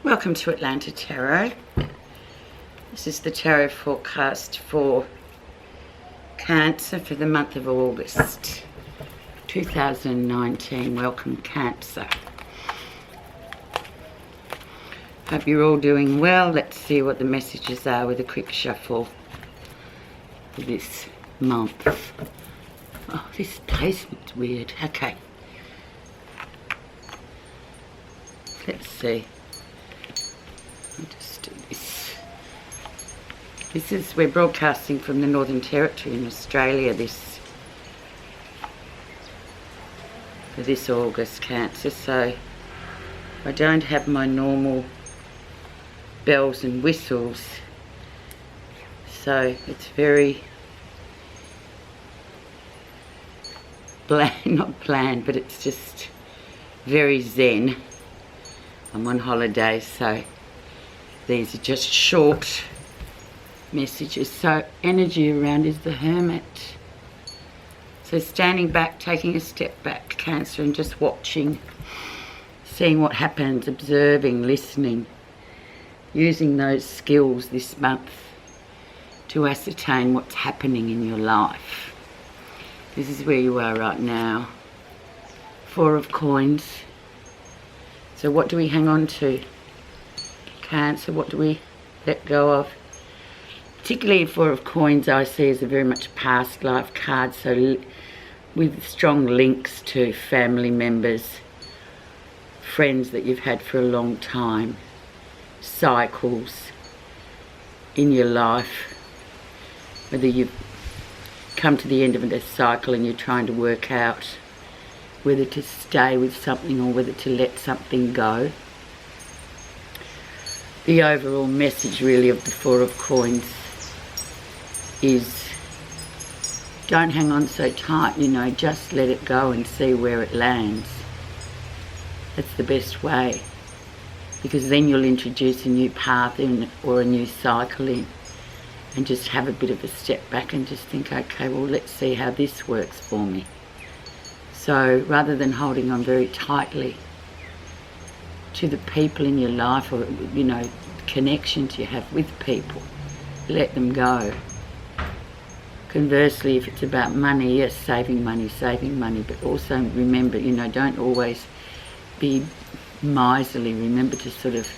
Welcome to Atlanta Tarot. This is the tarot forecast for Cancer for the month of August 2019. Welcome, Cancer. Hope you're all doing well. Let's see what the messages are with a quick shuffle for this month. Oh, this placement's weird. Okay. Let's see. I'll just do this. We're broadcasting from the Northern Territory in Australia for this August, Cancer, so I don't have my normal bells and whistles, so it's very not planned, but it's just very zen. I'm on holiday, so these are just short messages. So energy around is the Hermit. So standing back, taking a step back, Cancer, and just watching, seeing what happens, observing, listening, using those skills this month to ascertain what's happening in your life. This is where you are right now. Four of Coins. So what do we hang on to, Cancer? What do we let go of? Particularly Four of Coins I see as a very much past life card, so with strong links to family members, friends that you've had for a long time, cycles in your life, whether you've come to the end of a cycle and you're trying to work out whether to stay with something or whether to let something go. The overall message really of the Four of Coins is don't hang on so tight, just let it go and see where it lands. That's the best way, because then you'll introduce a new path in or a new cycle in, and just have a bit of a step back and just think, okay, well, let's see how this works for me. So rather than holding on very tightly to the people in your life or, connections you have with people, let them go. Conversely, if it's about money, yes, saving money, but also remember, don't always be miserly. Remember to sort of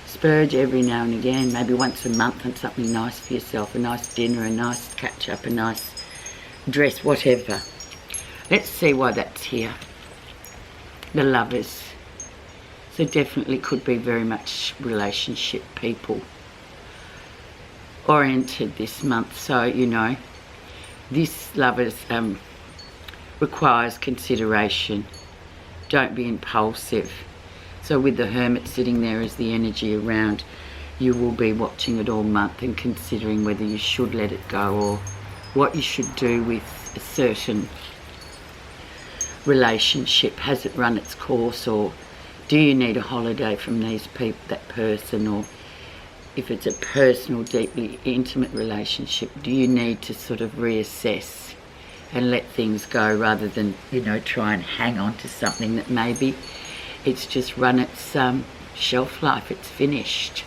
splurge every now and again, maybe once a month, on something nice for yourself, a nice dinner, a nice catch up, a nice dress, whatever. Let's see why that's here. The Lovers. So definitely could be very much relationship people oriented this month. So, this Lovers requires consideration. Don't be impulsive. So with the Hermit sitting there as the energy around, you will be watching it all month and considering whether you should let it go or what you should do with a certain relationship. Has it run its course, or do you need a holiday from these people, that person? Or if it's a personal, deeply intimate relationship, do you need to sort of reassess and let things go rather than, try and hang on to something that maybe it's just run its shelf life, it's finished.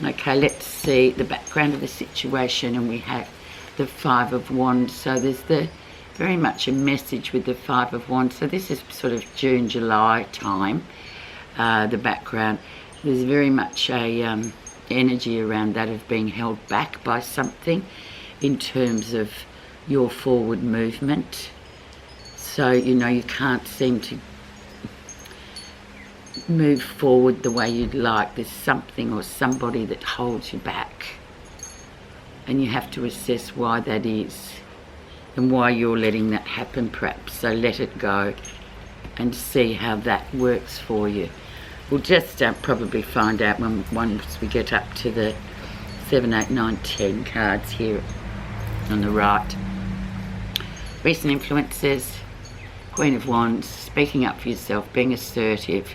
Okay, let's see the background of the situation, and we have the Five of Wands. So there's very much a message with the Five of Wands. So this is sort of June, July time, the background. There's very much a energy around that of being held back by something in terms of your forward movement. So, you can't seem to move forward the way you'd like. There's something or somebody that holds you back, and you have to assess why that is and why you're letting that happen, perhaps. So let it go and see how that works for you. We'll just probably find out once we get up to the 7, 8, 9, 10 cards here on the right. Recent influences, Queen of Wands, speaking up for yourself, being assertive,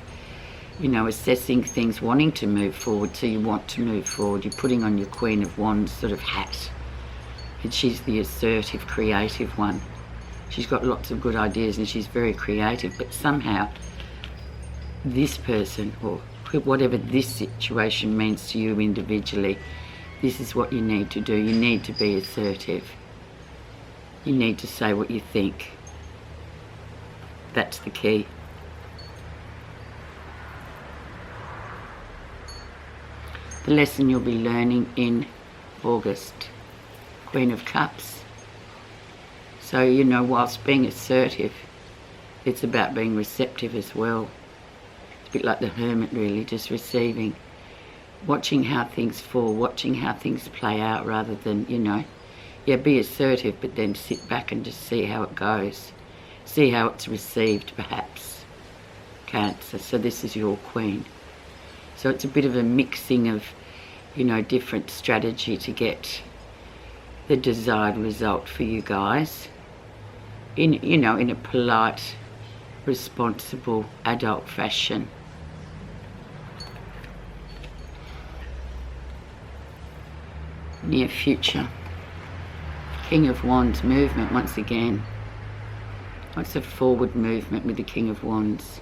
assessing things, wanting to move forward. So you want to move forward. You're putting on your Queen of Wands sort of hat. And she's the assertive, creative one. She's got lots of good ideas and she's very creative, but somehow this person or whatever this situation means to you individually, this is what you need to do. You need to be assertive. You need to say what you think. That's the key. The lesson you'll be learning in August, Queen of Cups. So, you know, whilst being assertive, it's about being receptive as well. It's a bit like the Hermit, really, just receiving. Watching how things fall, watching how things play out, rather than, you know, yeah, be assertive, but then sit back and just see how it goes. See how it's received, perhaps. Cancer. So this is your Queen. So it's a bit of a mixing of, you know, different strategy to get the desired result for you guys. In, you know, in a polite, responsible, adult fashion. Near future. King of Wands movement once again. Lots of forward movement with the King of Wands.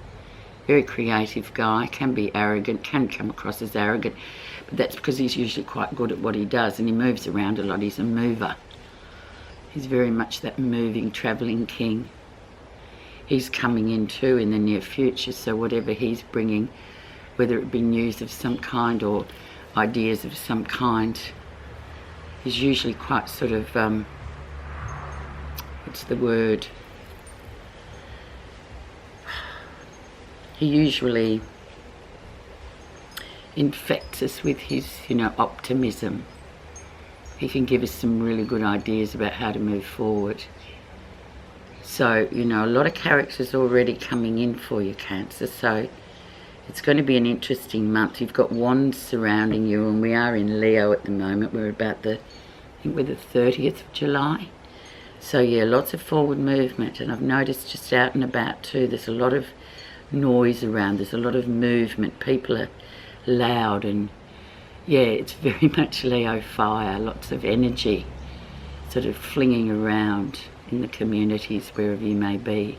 Very creative guy, can be arrogant, can come across as arrogant, but that's because he's usually quite good at what he does and he moves around a lot. He's a mover. He's very much that moving, travelling king. He's coming in too in the near future, so whatever he's bringing, whether it be news of some kind or ideas of some kind, is usually quite sort of, what's the word? He usually infects us with his, you know, optimism. He can give us some really good ideas about how to move forward. So, you know, a lot of characters already coming in for you, Cancer. So it's going to be an interesting month. You've got wands surrounding you, and we are in Leo at the moment. We're about the, I think we're the 30th of July. So yeah, lots of forward movement. And I've noticed just out and about too, there's a lot of noise around. There's a lot of movement. People are loud, and yeah, it's very much Leo fire. Lots of energy sort of flinging around in the communities wherever you may be.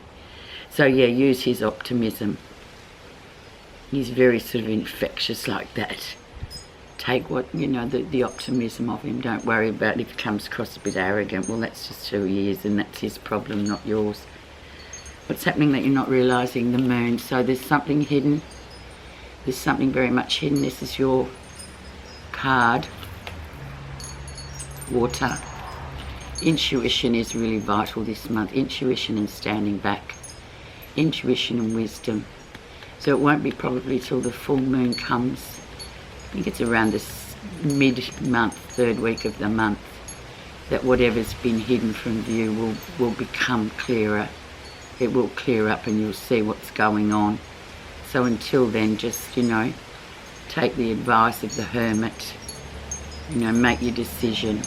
So yeah, use his optimism. He's very sort of infectious like that. Take what, you know, the optimism of him. Don't worry about if he comes across a bit arrogant. Well, that's just who he is, and that's his problem, not yours. What's happening that you're not realising? The moon. So there's something hidden. There's something very much hidden. This is your card. Water. Intuition is really vital this month. Intuition and standing back. Intuition and wisdom. So it won't be probably till the full moon comes. I think it's around this mid-month, third week of the month, that whatever's been hidden from view will become clearer. It will clear up and you'll see what's going on. So until then, just, you know, take the advice of the Hermit. You know, make your decision.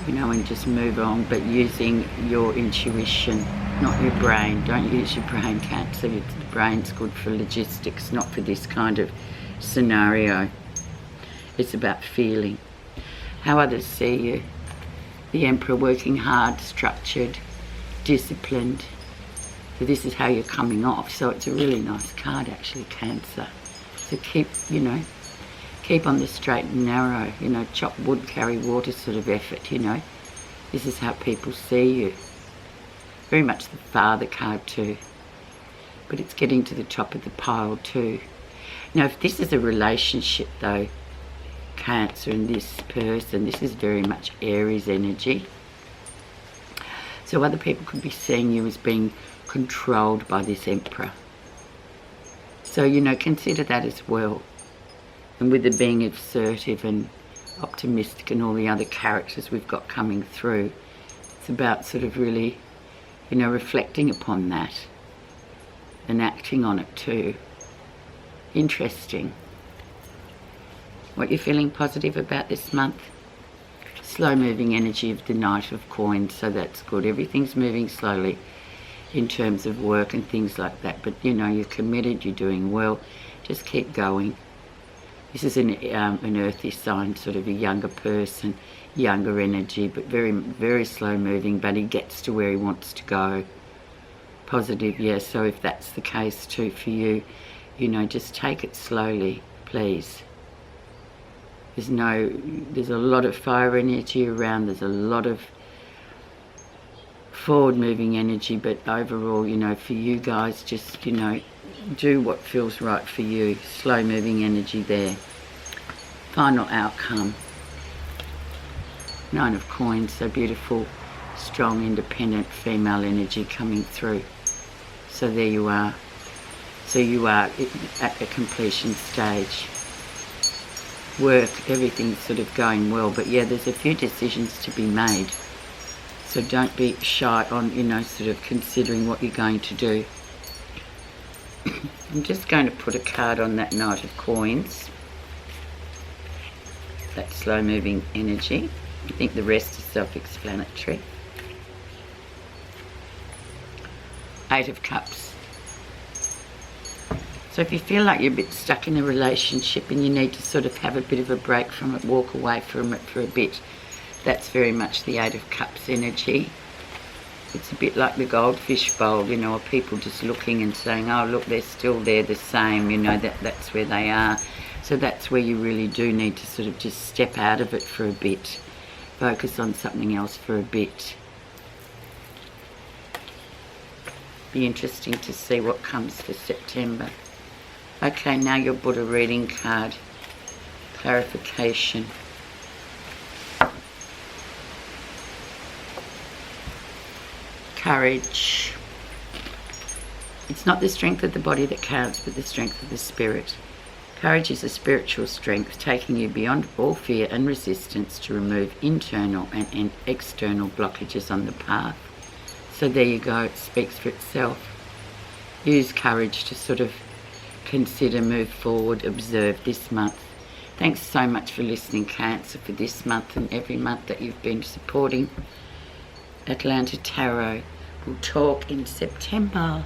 You know, and just move on, but using your intuition, not your brain. Don't use your brain, Cancer. The brain's good for logistics, not for this kind of scenario. It's about feeling. How others see you. The Emperor, working hard, structured, disciplined. So this is how you're coming off. So it's a really nice card, actually, Cancer. So keep, you know, keep on the straight and narrow, you know, chop wood, carry water sort of effort, you know. This is how people see you. Very much the Father card too. But it's getting to the top of the pile too. Now, if this is a relationship though, Cancer and this person, this is very much Aries energy. So other people could be seeing you as being controlled by this Emperor. So, you know, consider that as well. And with it being assertive and optimistic and all the other characters we've got coming through, it's about sort of really, you know, reflecting upon that and acting on it too. Interesting. What you're feeling positive about this month? Slow moving energy of the Knight of Coins, so that's good. Everything's moving slowly in terms of work and things like that, but you know, you're committed, you're doing well, just keep going. This is an earthy sign, sort of a younger person, younger energy, but very, very slow moving, but he gets to where he wants to go. Positive, yeah, so if that's the case too for you, You know, just take it slowly, please. There's a lot of fire energy around. There's a lot of forward moving energy, but overall, you know, for you guys, just, you know, do what feels right for you. Slow moving energy there. Final outcome. Nine of Coins, so beautiful, strong, independent female energy coming through. So there you are. So you are at the completion stage. Work, everything's sort of going well, but yeah, there's a few decisions to be made. So don't be shy on, you know, sort of considering what you're going to do. I'm just going to put a card on that Knight of Coins. That slow moving energy. I think the rest is self-explanatory. Eight of Cups. So if you feel like you're a bit stuck in a relationship and you need to sort of have a bit of a break from it, walk away from it for a bit, that's very much the Eight of Cups energy. It's a bit like the goldfish bowl, you know, of people just looking and saying, oh, look, they're still there the same, you know, that's where they are. So that's where you really do need to sort of just step out of it for a bit. Focus on something else for a bit. Be interesting to see what comes for September. Okay, now your Buddha reading card. Clarification. Courage. It's not the strength of the body that counts, but the strength of the spirit. Courage is a spiritual strength, taking you beyond all fear and resistance to remove internal and external blockages on the path. So there you go, it speaks for itself. Use courage to sort of consider, move forward, observe this month. Thanks so much for listening, Cancer, for this month and every month that you've been supporting Atlanta Tarot. We'll talk in September.